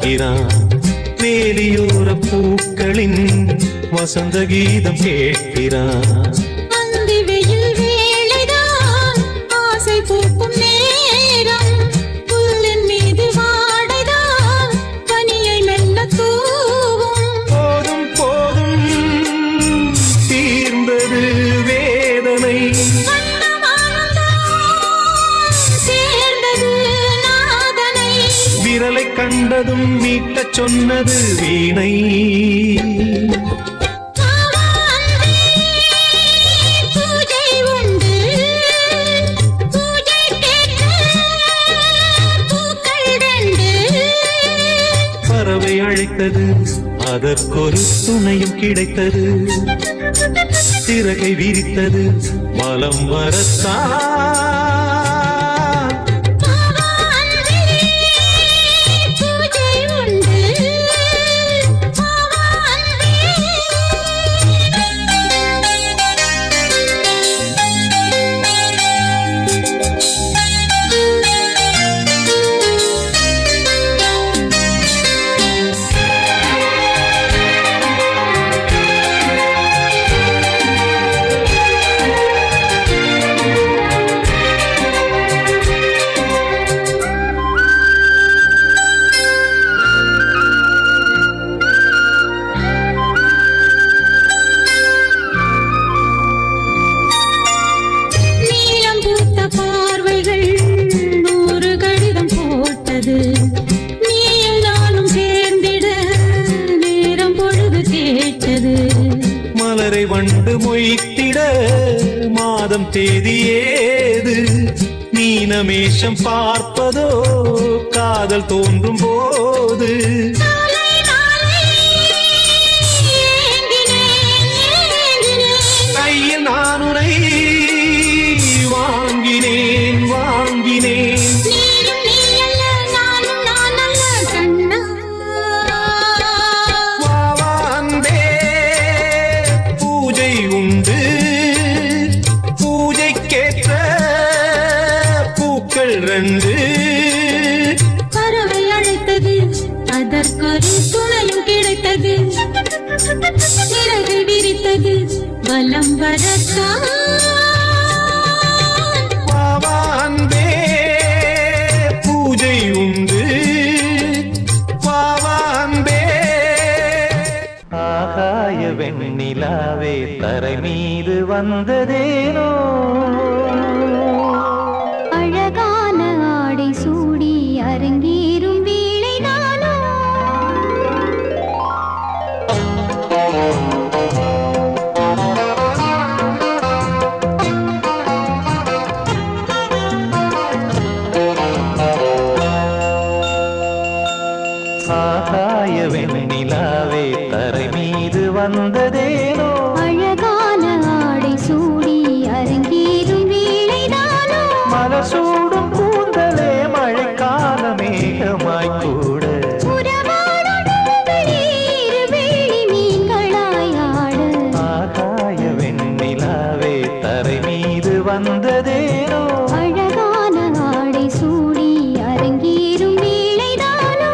பார்க்கிறான். வேலியோர பூக்களின் வசந்த கீதம் கேட்கிறான். அந்தி வெயில் வேளைதான் ஆசை பூக்கும் நேரம். புல்லின் மீது வாடைதான் பனியை மெல்ல தூவும். போதும் போதும் தீர்ந்தது வேதனை. சேர்ந்தது நாதனை. விரலை கண்டதும் மீட்டச் சொன்னது வீணை. பூஜை உண்டு பூஜை கேட்க பூக்கள் ரெண்டு. பறவை அழைத்தது அதற்கொரு துணையும் கிடைத்தது. சிறகை விரித்தது மலம் வரத்தான். பூஜை உண்டு நீலம் பூத்த பார்வைகள் நூறு கடிதம் போட்டது. நீயும் நானும் சேர்ந்திட நேரம் பொழுது கேட்டது. மலரை வண்டு மொய்த்திட மாதம் தேதி ஏது. நீனமேஷம் பார்ப்பதோ காதல் தோன்றும் போது. நாளை நாளை ஏங்கினேன் ஏங்கினேன். கையில் நான் உனை வாங்கினேன் வாங்கினேன். நீயும் நீ அல்ல நானும் நான் அல்ல கண்ணா. வா வா அன்பே பூஜை உண்டு. பூஜைக்கேற்ற பூக்கள் ரெண்டு. பறவை அழைத்தது அதற்கொரு துணையும் கிடைத்தது. சிறகு விரித்தது வலம் வரத்தான். வா வா அன்பே பூஜை உண்டு. வா வா அன்பே. ஆகாய வெண்ணிலாவே தரை மீது வந்ததேனோ. அழகான ஆடை சூடி அரங்கேறும் வேளைதானோ. ஆகாய வெண்ணிலாவே தரை மீது வந்ததேனோ. அழகான ஆடை சூடி அரங்கேறும் வேளைதானோ. மலசூடும் கூந்தலே மழைக்கால மேகமாய் கூட. உறவாடும் நெஞ்சங்களே இரு வெள்ளி மீன்களாய் ஆட. ஆகாய வெண்ணிலாவே தரை மீது வந்ததேனோ. அழகான ஆடை சூடி அரங்கேறும் வேளைதானோ.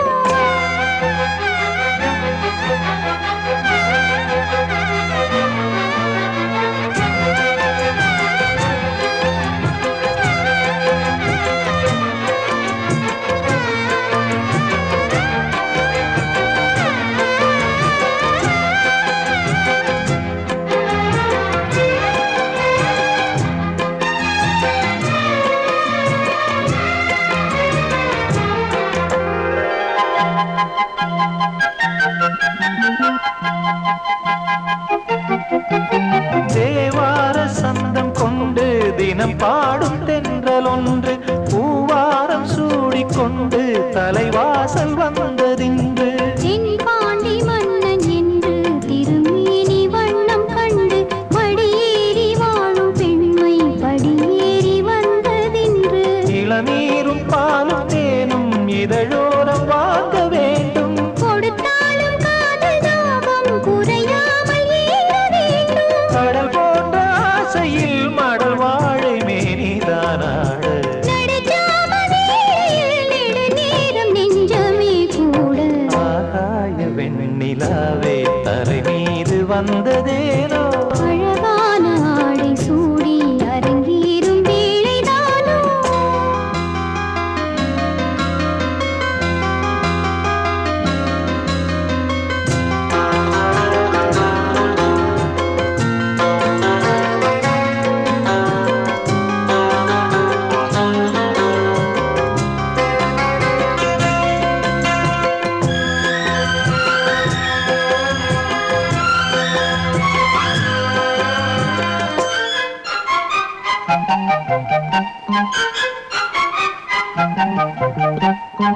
தேவார சந்தம் கொண்டு தினம் பாடும் தென்றல் ஒன்று. பூவாரம் சூடிக்கொண்டு தலைவாசல் வந்ததின்று. தென் பாண்டி மன்னன் என்று திருமேனி வண்ணம் கண்டு மடியேறி வாழும் பெண்மை படியேறி வந்ததின்று. இளநீரும் பாலும் தேனும் இதழோரம் வாங்க வேண்டும். கொடுத்தாலும் காதல் தாபம் குறையாமல் ஏற வேண்டும். கடல் போன்ற ஆசையில் மடல் வாழை மேனிதானாடு. நடுஜாம வேளையில் நெடுநேரம் நெஞ்சமே கூட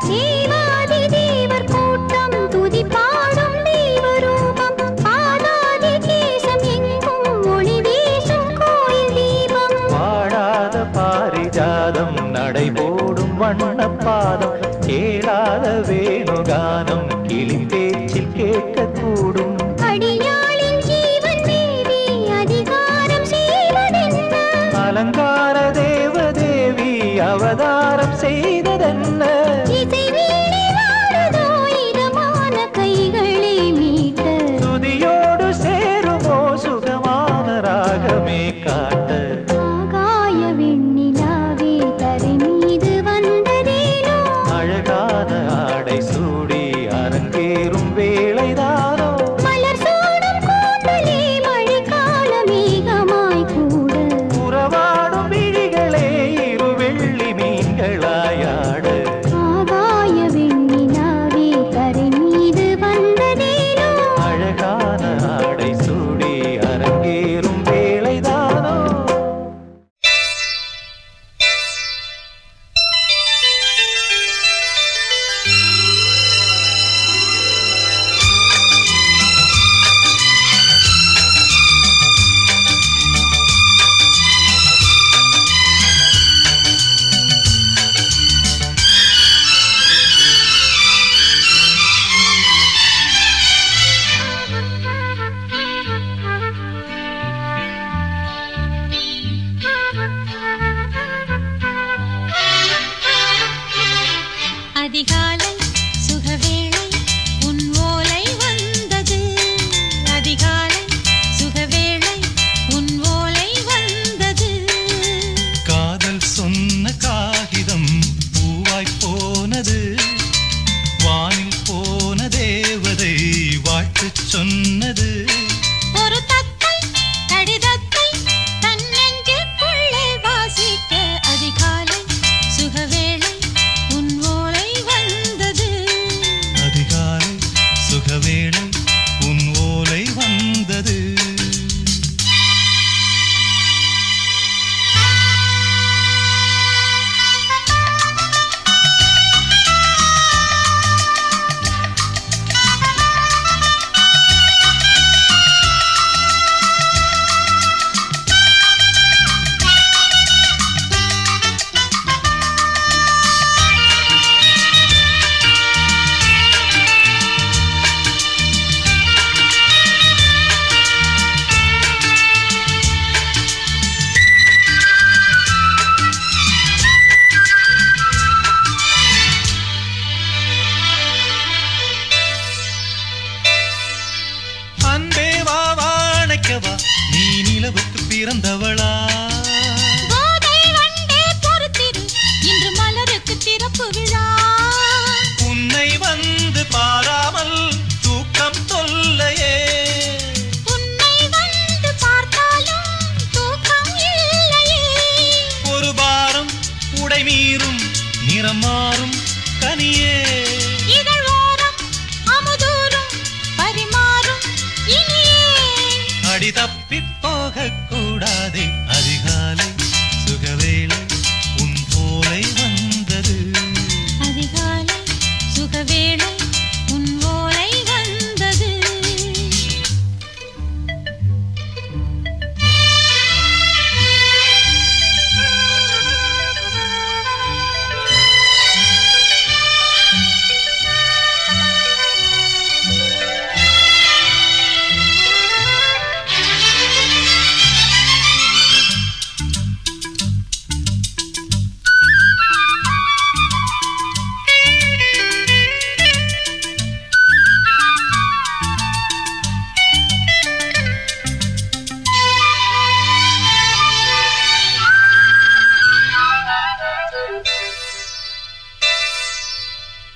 தேவாதி தேவர் கூட்டம் துதி பாடும் தெய்வரூபம் பாதாதி கேசம் எங்கும் ஒளி வீசும் கோயில் தீபம் வாடாத பாரிஜாதம் நடைபோடும் வண்ணப்பாதம் கேளாத வேணுகானம் கிளி பேச்சில் கேட்கக்கூடும் அடியாளின் ஜீவன் தேவி அதிகாரம் செய்வதென்ன அலங்கார தேவதேவி அவதாரம் செய்ததென்ன இசை வீணை வாழுதோ இதமான கைகளை மீட்ட துதியோடு சேருமோ சுகமான ராகமே காட்ட ஆகாய வெண்ணிலாவே தரை மீது வந்ததேனோ அழகான ஆடை சூடி அரங்கேறும் வேளைதானோ மலர் சூடும் கூந்தலே மழைக்கால மேகமாய் கூட உறவாடும் விழிகளே இரு வெள்ளி மீன்களாயாட ஆகாய வெண்ணிலாவே தரை மீது வந்ததேனோ அழகான ஆடை சூடி அரங்கேறும் வேளைதானோ அதிகாலை சுகவேளை உன் ஓலை வந்தது அதிகாலை சுகவேளை உன் ஓலை வந்தது காதல் சொன்ன காகிதம் பூவாய் போனது வானில் போன தேவதை வாழ்த்துச் சொன்னது ஒரு தத்தை கடிதத்தை தன் நெஞ்சுக்குள்ளே வாசிக்க அதிகாலை சுகவேளை உன் ஓலை வந்தது அதிகாலை சுகவேளை உன் ஓலை வந்தது அன்பே வா வாழைக்கவா நீ நிலவுக்கு பிறந்தவளா போதை வண்டே பொறுத்திரு இன்று மலருக்கு திறப்பு விழா உன்னை வந்து பாராமல் தூக்கம் தொல்லையே உன்னை வந்து பார்த்தாலும் தூக்கம் இல்லையே ஒரு பாரம் உடை மீறும் நிறம் மாறும் கனியே இதழ் ஓரம் அமுதூரும் பரிமாறும் இனியே அடி தப்பி போகக் கூடாதே அதிகாலை சுகவேளை உன் போலை வந்தது அதிகாலை சுகவேளை உன் ஓலை வந்தது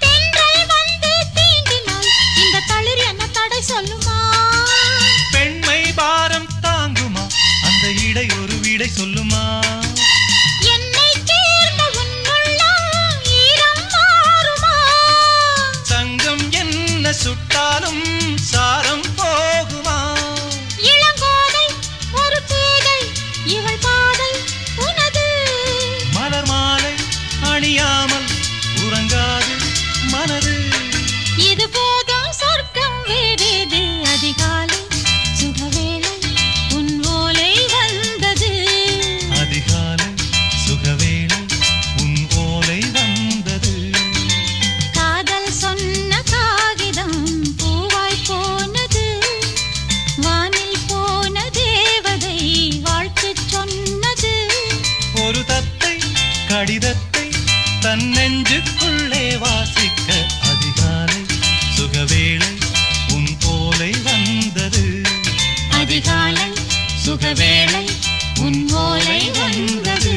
தென்றல் வந்து தீண்டினால் இந்த தளிர் என்ன தடை சொல்லுமா பெண்மை பாரம் தாங்குமா அந்த இடை ஒரு விடை சொல்லுமா என்னை சேர்ந்த உன்னுள்ளம் ஈரம் மாறுமா சங்கம் என்ன சுட்டாலும் சாரம் போகுமா இளங்கோதை ஒரு பேதை இவள் பாதை உன ஒரு தத்தை கடிதத்தை தன் நெஞ்சுக்குள்ளே வாசிக்க அதிகாலை சுகவேளை உன் போலை வந்தது. அதிகாலை சுகவேளை உன் போலை வந்தது.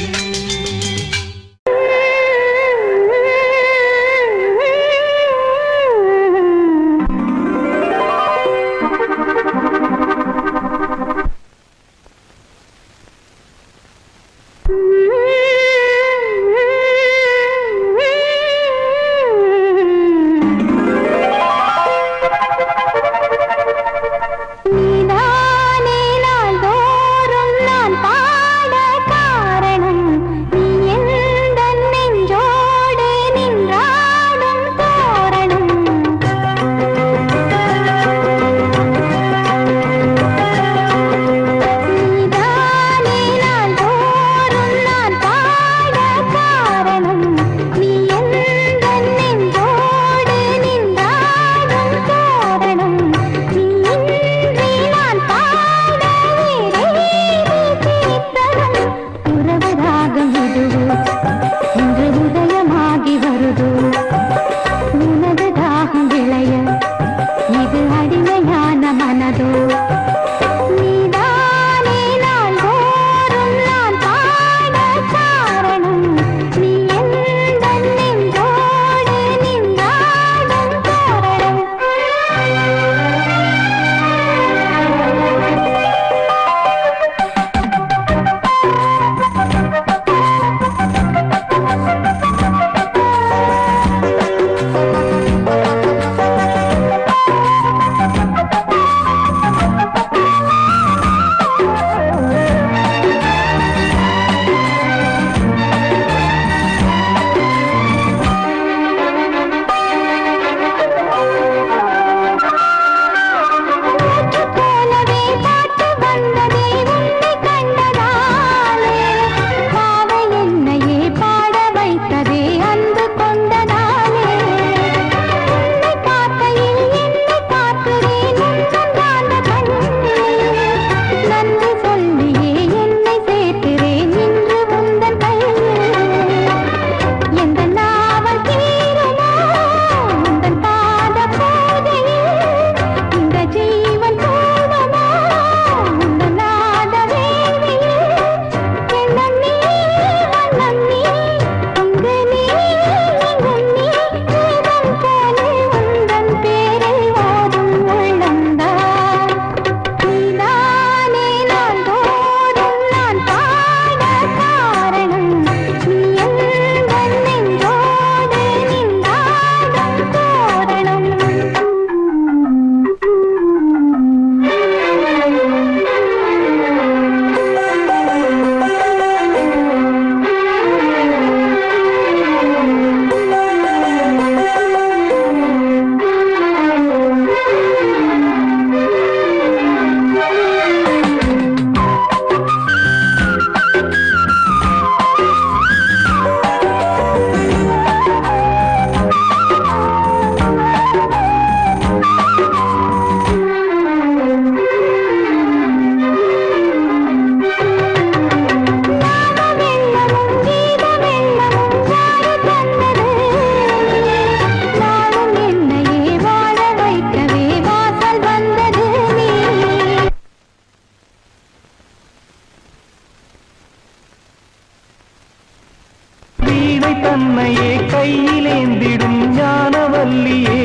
தன்னையே கையிலேந்திடும் ஞானவல்லியே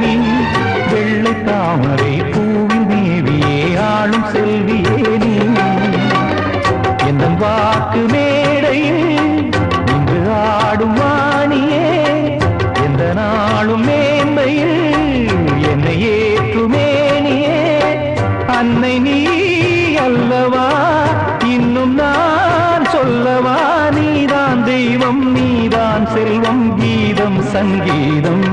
நீ வெள்ளை தாமரை பூவின் தேவியே ஆளும் செல்வியே நீ எந்த வாக்கு மேடையில் இன்று ஆடும் வாணியே எந்த நாளும் மேன்மையில் என்னை ஏற்றுமேனியே அன்னை நீ அல்லவா இன்னும் நான் சொல்லவா நீதான் தெய்வம் நீதான் செல்வம் கீதம் சங்கீதம்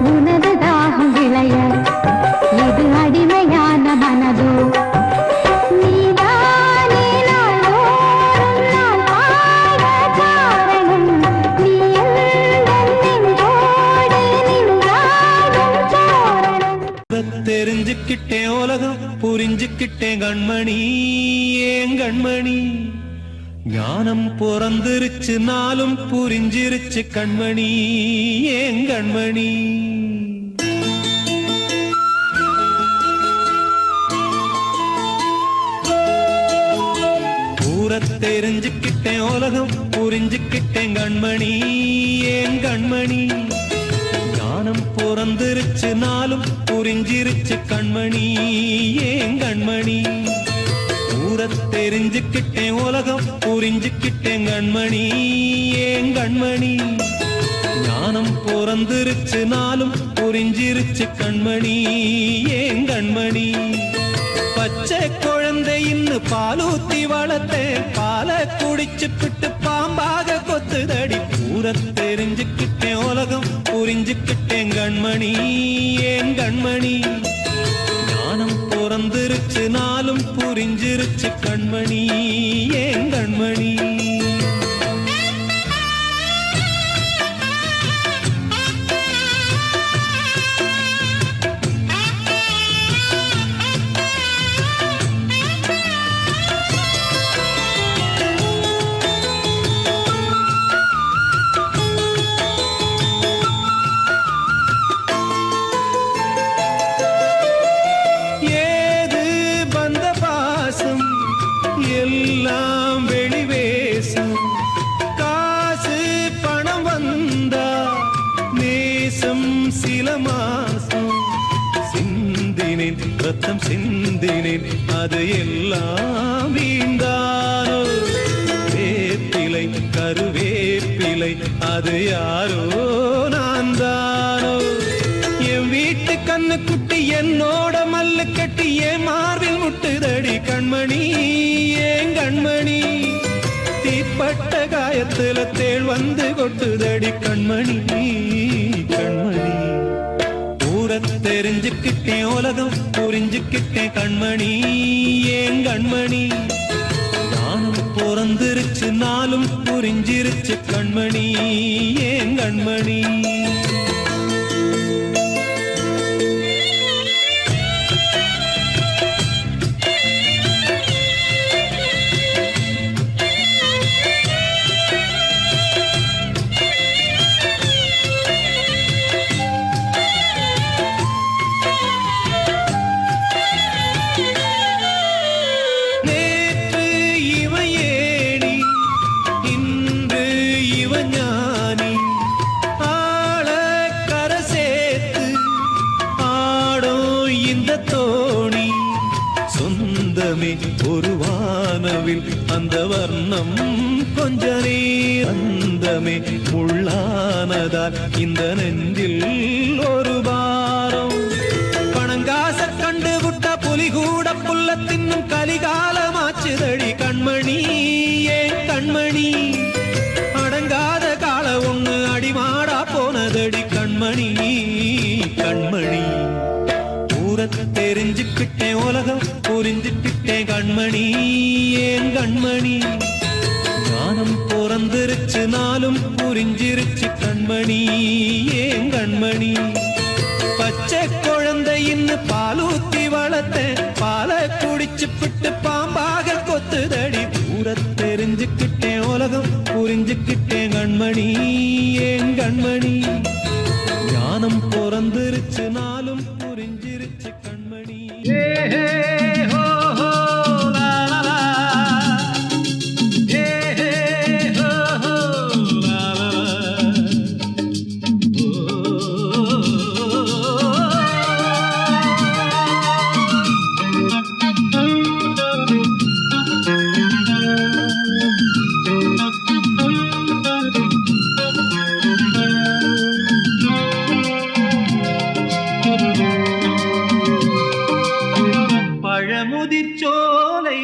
உனது தாகம் தெரிஞ்சுக்கிட்டேன் உலகம் புரிஞ்சுக்கிட்டேன் கண்மணி ஏன் கண்மணி ஞானம் பிறந்திருச்சு நாளும் புரிஞ்சிருச்சு கண்மணி ஏன் கண்மணி தெரிஞ்சுக்கிட்டேன் உலகம் புரிஞ்சுக்கிட்டேன் கண்மணி ஏன் கண்மணி ஞானம் பிறந்திருச்சு நாளும் புரிஞ்சிருச்சு கண்மணி ஏன் கண்மணி தெரிஞ்சுக்கிட்டேன் உலகம் புரிஞ்சுக்கிட்டேன் கண்மணி ஏன் கண்மணி ஞானம் பிறந்திருச்சு நாளும் புரிஞ்சிருச்சு கண்மணி ஏன் கண்மணி பச்சை குழந்தை இன்னும் பாலூத்தி வளர்த்தேன் பாலை குடிச்சுப்பிட்டு பாம்பாக கொத்துதடி தெரிஞ்சுக்கிட்டேன் உலகம் புரிஞ்சுக்கிட்டேன் கண்மணி ஏன் கண்மணி ஞானம் பிறந்திருச்சு நாளும் புரிஞ்சிருச்சு கண்மணி ஏன் கண்மணி எல்லாம் வெளிவேசம் காசு பணம் வந்தா நேசம் சில மாசம் சிந்தினேன் ரத்தம் சிந்தினேன் அது எல்லாம் வீண்டானோ வேப்பிலை கருவேப்பிலை அது யாரோ நான் தானோ என் வீட்டு கண்ணு குட்டி என்னோட மல்லு கட்டி என் மார்பில் முட்டுதடி கண்மணி ஏன் கண்மணி தீப்பட்ட காயத்துல தேள் வந்து கொட்டுதடி கண்மணி கண்மணி தெரிஞ்சுக்கிட்டேன் உலகம் புரிஞ்சுக்கிட்டேன் கண்மணி ஏன் கண்மணி ஞானம் பிறந்திருச்சு நாளும் புரிஞ்சிருச்சு கண்மணி ஏன் கண்மணி ஒரு வானவில் அந்த வர்ணம் கொஞ்ச நேரந்தமே முள்ளானதால் இந்த நெஞ்சில் ஒரு பாரம் பணங்காச கண்டு விட்ட புலி கூட புல்ல தின்னும் கலிகாலமாச்சுதடி கண்மணி ஏன் கண்மணி அடங்காத கால ஒண்ணு அடிமாடா போனதடி கண்மணி கண்மணி தெரிஞ்சுக்கிட்டேன் உலகம் புரிஞ்சுக்கிட்டேன் கண்மணி ஏன் கண்மணி ஞானம் பிறந்திருச்சு நாளும் புரிஞ்சிருச்சு கண்மணி ஏன் கண்மணி பச்சை குழந்தை இன்னும் பாலூத்தி வளர்த்தேன் பாலை குடிச்சுப்பிட்டு பாம்பாக கொத்துதடி தெரிஞ்சுக்கிட்டேன் உலகம் புரிஞ்சுக்கிட்டேன் கண்மணி ஏன் கண்மணி ஞானம் பிறந்திருச்சு நாளும் புரிஞ்சிருச்சு கண்மணி பழமுதிர்ச்சோலை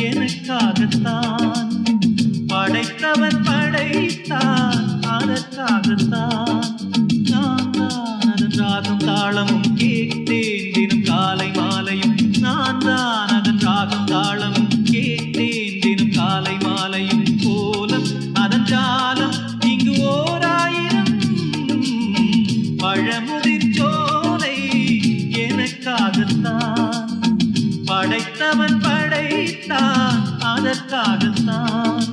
எனக்காகத்தான் படைத்தவன் படைத்தான் அதற்காகத்தான் நான் தான் அதன் ராகம் தாளமும் கேட்டேன் தினம் காலை மாலையும் நான் தான் அதன் ராகம் தாளமும் கேட்டேன் தினம் காலை மாலையும் கோலம் அதன் ஜாலம் இங்கு ஓராயிரம் பழமுதிர்ச்சோலை எனக்காக எனக்காகத்தான் படைத்தவன் படைத்தான் அதற்காகத்தான்.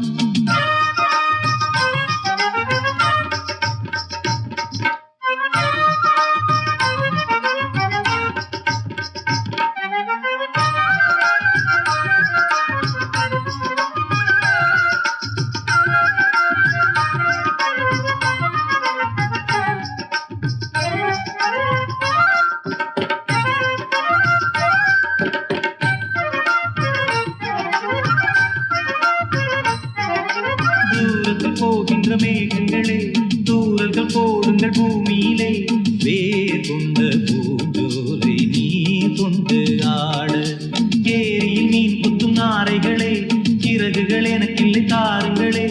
போகின்ற மேகங்களே தூரல்கள் போடுங்கள் பூமியிலே வேர் கொண்ட பூஞ்சோலை நீ கொண்டு ஆட ஏரியில் மீன் குத்தும் நாரைகளே இறகுகள் எனக்கில்லை தாருங்களே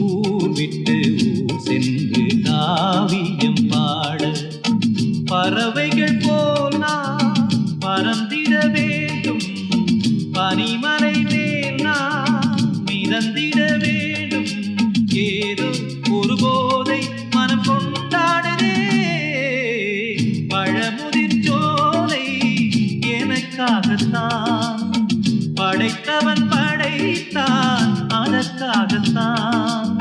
ஊர் விட்டு ஊர் சென்று காவியம் பாட பறவைகள் போல் நான் பறந்திட வேண்டும் பனிமலை மேல் நான் மிதந்திட வேண்டும் ஏதோ ஒரு போதை மனம் கொண்டாடுதே பழமுதிர் சோலை எனக்காகத்தான் படைத்தவன் படைத்தான் அதற்காகத்தான்.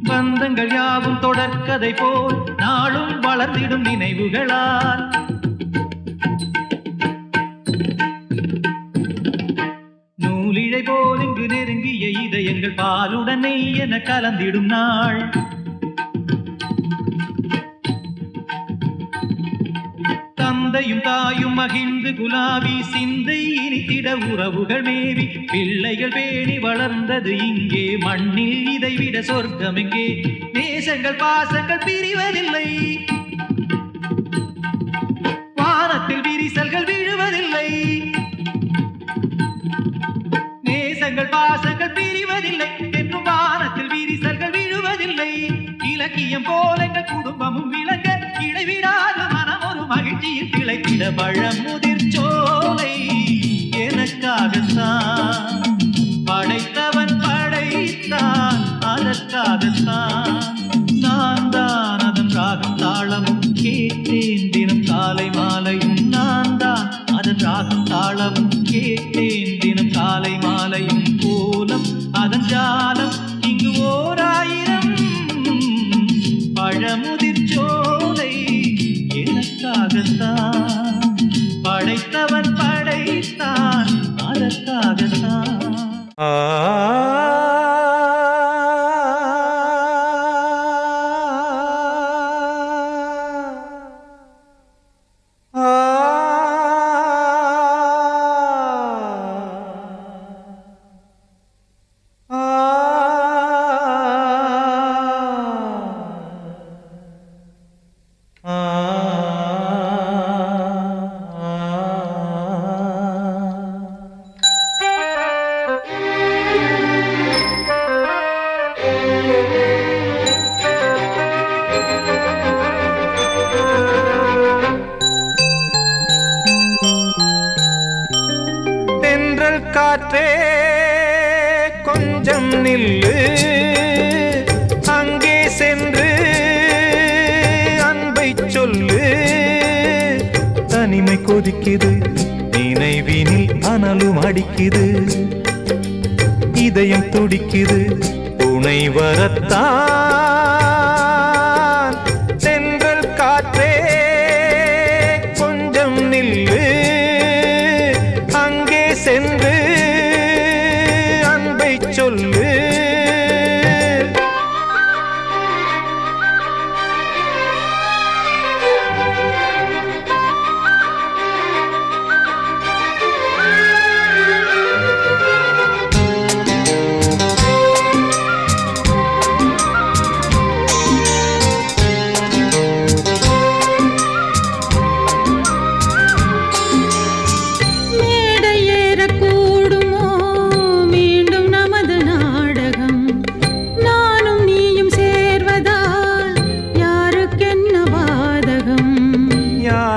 பந்தங்கள் யாவும் தொடர்கதை போல் நாளும் வளர்ந்திடும் நினைவுகளால் நூலிழை போல் இங்கு நெருங்கிய இதயங்கள் பாலுடனே என கலந்திடும் நாள் தந்தையும் தாயும் மகிழ்ந்து குலாவி சிந்தை இனித்திட உறவுகள் மேவி பிள்ளைகள் பேணி வளர்ந்தது இங்கே மண்ணில் இதைவிட சொர்க்கம் எங்கே நேசங்கள் பாசங்கள் பிரிவதில்லை வானத்தில் விரிசல்கள் விழுவதில்லை நேசங்கள் பாசங்கள் பிரிவதில்லை என்றும் வானத்தில் விரிசல்கள் விழுவதில்லை இலக்கியம் போல எங்கள் குடும்பமும் விளங்க இடைவிடாத மனம் ஒரு மகிழ்ச்சியில் திளைத்திட பழமுதிர் சோலை எனக்காகத்தான் படைத்தவன் படைத்தான் அதற்காகத்தான். நான் தான் அதன் ராகம் தாளமும் கேட்டேன் தினம் காலை மாலையும் நான் தான் அதன் ராகம் தாளமும் கேட்டேன் தினம் காலை மாலையும் கோலம் அதன் ஜாலம் இங்கு ஓராயிரம் பழமுதிர் சோலை எனக்காகத்தான் படைத்தவன் படைத்தான் அதற்காகத்தான். காற்றே கொஞ்சம் நில்லு அங்கே சென்று அன்பை சொல்லு தனிமை கொதிக்குது நினைவினில் அனலும் அடிக்குது இதயம் துடிக்குது துணை வரத்தான் சென்றல் காற்றே கொஞ்சம் நில்லு அங்கே சென்று அன்பை சொல்லு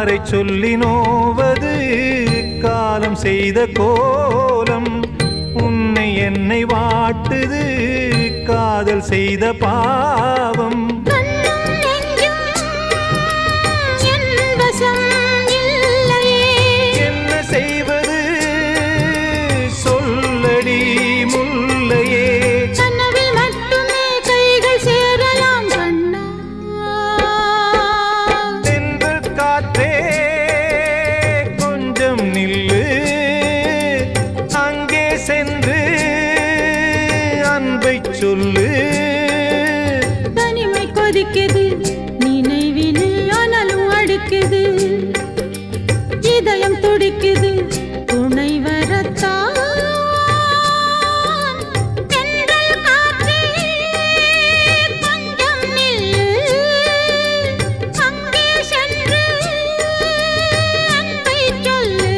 யாரை சொல்லி நோவது காலம் செய்த கோலம் உன்னை என்னை வாட்டுது காதல் செய்த பாவம் என்ன செய்வது சொல்லடி முல்லையே கனவில் மட்டுமே கைகள் சேரலாம் கண்ணா தென்றல் காற்றே கொஞ்சம் நில்லு அங்கே சென்று அன்பை சொல்லு தனிமை கொதிக்குது நினைவினில் அனலும் அடிக்குது இதயம் துடிக்குது துணை வரத்தான் தென்றல் காற்றே கொஞ்சம் நில்லு அங்கே சென்று அன்பை சொல்லு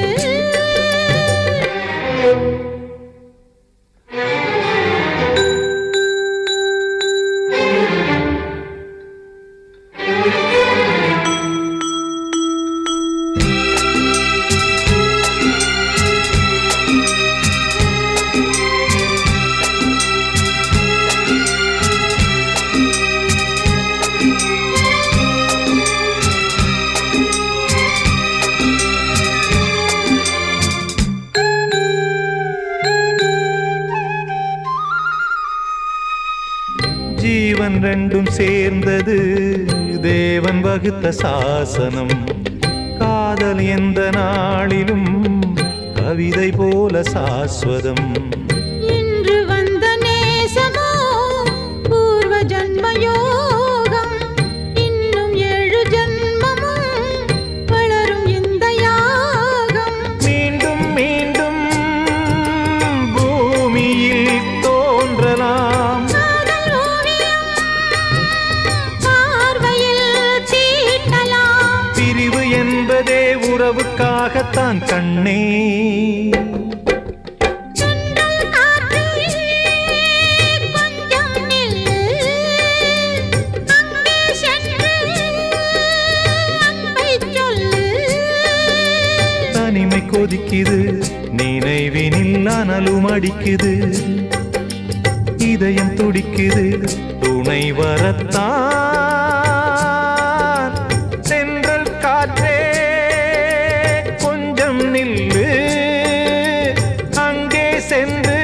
ஜீவன் ரெண்டும் சேர்ந்தது தேவன் வகுத்த சாசனம் காதல் எந்த நாளிலும் கவிதை போல சாஸ்வதம் இன்று வந்த நேசமோ பூர்வ ஜன்ம யோகம் இன்னும் 7 ஜன்மமும் வளரும் இந்த யாகம் மீண்டும் மீண்டும் பூமியில் தோன்றலாம் காதல் ஓவியம் பார்வையில் தீட்டலாம் பிரிவு என்பதே உறவுக்காகத்தான் கண்ணே தென்றல் காற்றே கொஞ்சம் நில்லு அங்கே சென்று அன்பை சொல்லு தனிமை கொதிக்குது நினைவினில் அனலும் அடிக்குது இதயம் துடிக்குது துணை வரத்தான் தென்றல் காற்றே கொஞ்சம் நில்லு அங்கே சென்று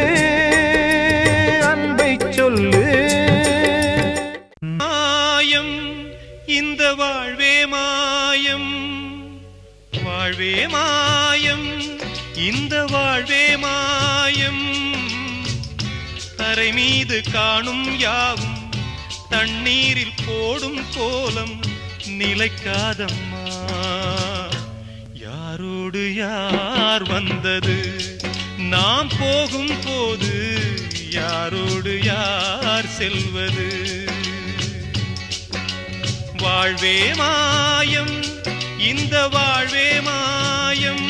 அன்பை சொல்லு மாயம் இந்த வாழ்வே மாயம் வாழ்வே மாயம் இந்த வாழ்வே மாயம் தரை மீது காணும் யாவும் தண்ணீரில் போடும் கோலம் நிலைக்காதம்மா யாரோடு யார் வந்தது நாம் போகும் போது யாரோடு யார் செல்வது வாழ்வே மாயம் இந்த வாழ்வே மாயம்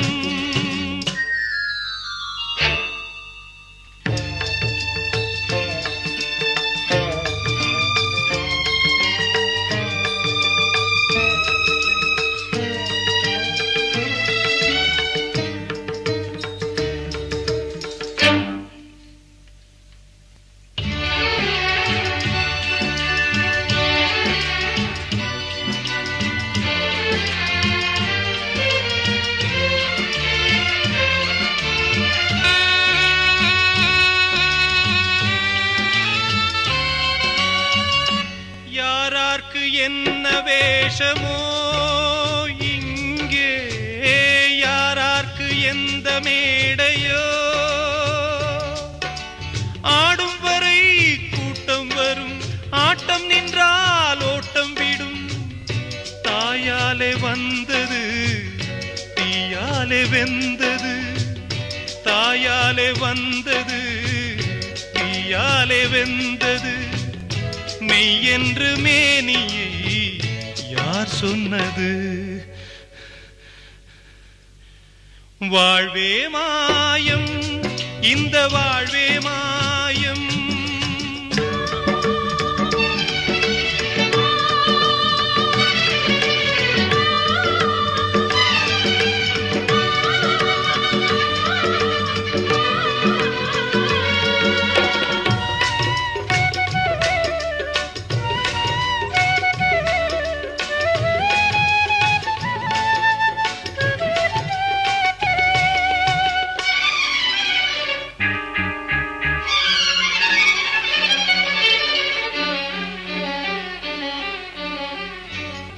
யாரார்க்கு என்ன வேஷமோ இங்கே யாரார்க்கு எந்த மேடையோ ஆடும் வரை கூட்டம் வரும் ஆட்டம் நின்றால் ஓட்டம் விடும் தாயாலே வந்தது தீயாலே வெந்தது தாயாலே வந்தது தீயாலே வெந்தது மெய் என்று மேனியை யார் சொன்னது வாழ்வே மாயம் இந்த வாழ்வே மாயம்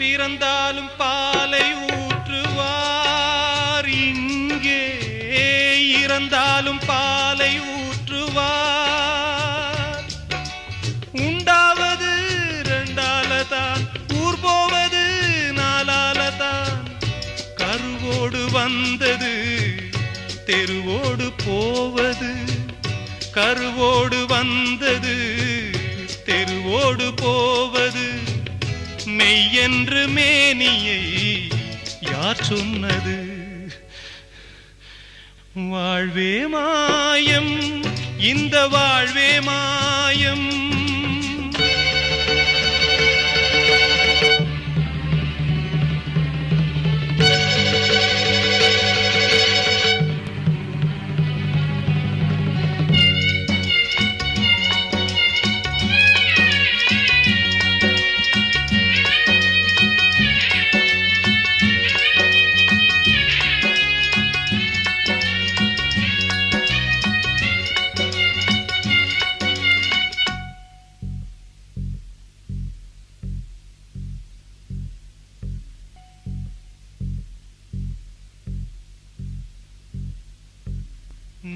பிறந்தாலும் பாலை ஊற்றுவார், இங்கே இறந்தாலும் பாலை ஊற்றுவார். உண்டாவது ரெண்டாலதான், ஊர் போவது நாலாலதான். கருவோடு வந்தது தெருவோடு போவது, கருவோடு வந்தது தெருவோடு போவது. மெய்யென்று மேனியை யார் சொன்னது? வாழ்வே மாயம், இந்த வாழ்வே மாயம்.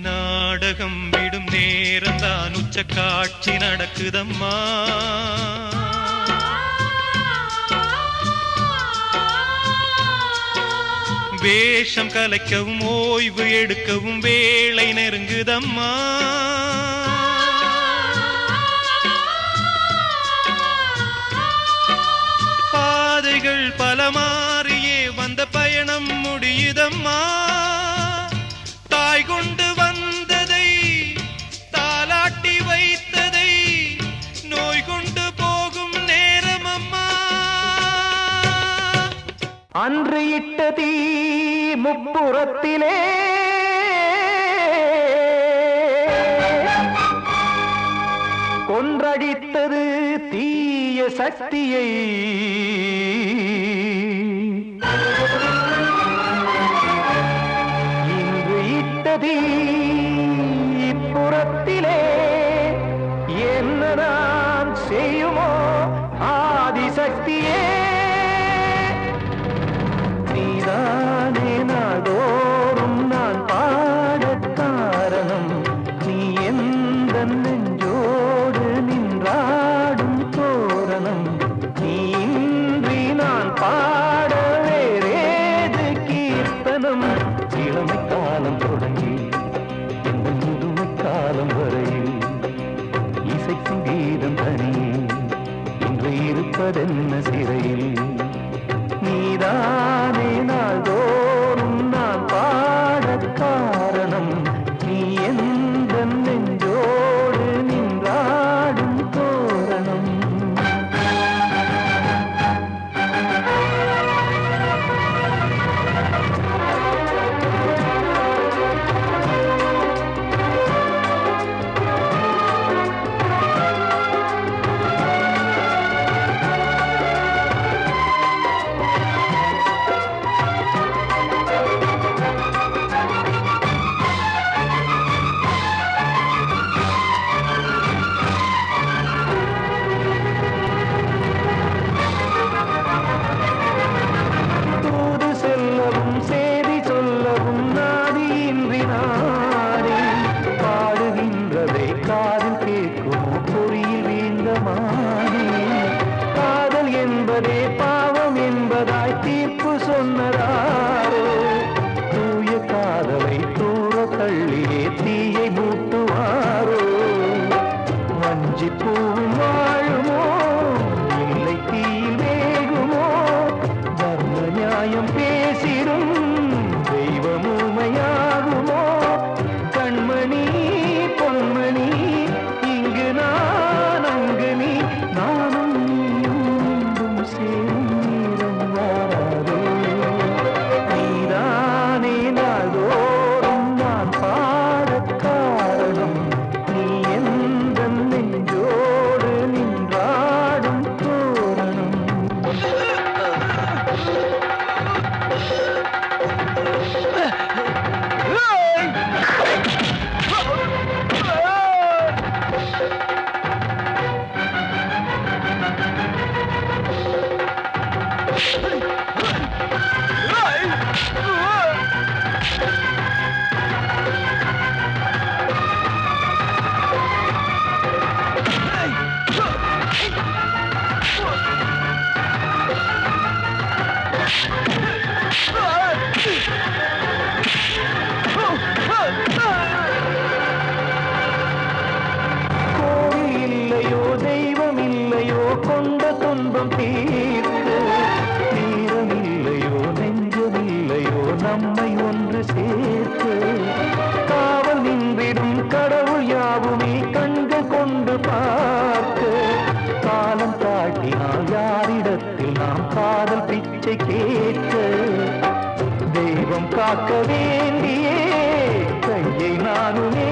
நாடகம் விடும் நேரம்தான் உச்ச காட்சி நடக்குதம்மா. வேஷம் கலைக்கவும் ஓய்வு எடுக்கவும் வேளை நெருங்குதம்மா. பாதைகள் பல மாறியே வந்த பயணம் முடியுதம்மா. தாய் கொண்டு வந்ததை தாலாட்டி வைத்ததை நோய் கொண்டு போகும் நேரம் அம்மா. அன்று இட்ட தீ முப்புறத்திலே கொன்றடித்தது தீய சக்தியை. இப்புறத்திலே என்ன நான் செய்யுமோ ஆதிசக்தியே. நீதானே நாடோறும் நான் பாடக் காரணம், நீ எந்த நெஞ்சோடு நின்றாடும் தோரணம். நீ இன்றி நான் பாட வேறேது கீர்த்தனம். இளமை காலம் தொடங்கி இந்த முதுமை காலம் வரையில் இசைக்கும் கீதம் தனியே இன்று இருப்பதென்ன சிறையில். நீதானே நாள்தோறும் நான் பாடக் காரணம், நீ எந்த நெஞ்சோடு நின்றாடும் தோரணம். துன்பம் தீர்க்க நேரமில்லையோ நெஞ்சமில்லையோ நம்மை ஒன்று சேர்க்க காவல் நின்றிடும் கடவுள் யாவுமே கண்கள் கொண்டு பார்க்க காலம் தாழ்த்தினால் யாரிடத்தில் நாம் காதல் பிச்சை கேட்க தெய்வம் காக்க வேண்டியே கையை நானுமே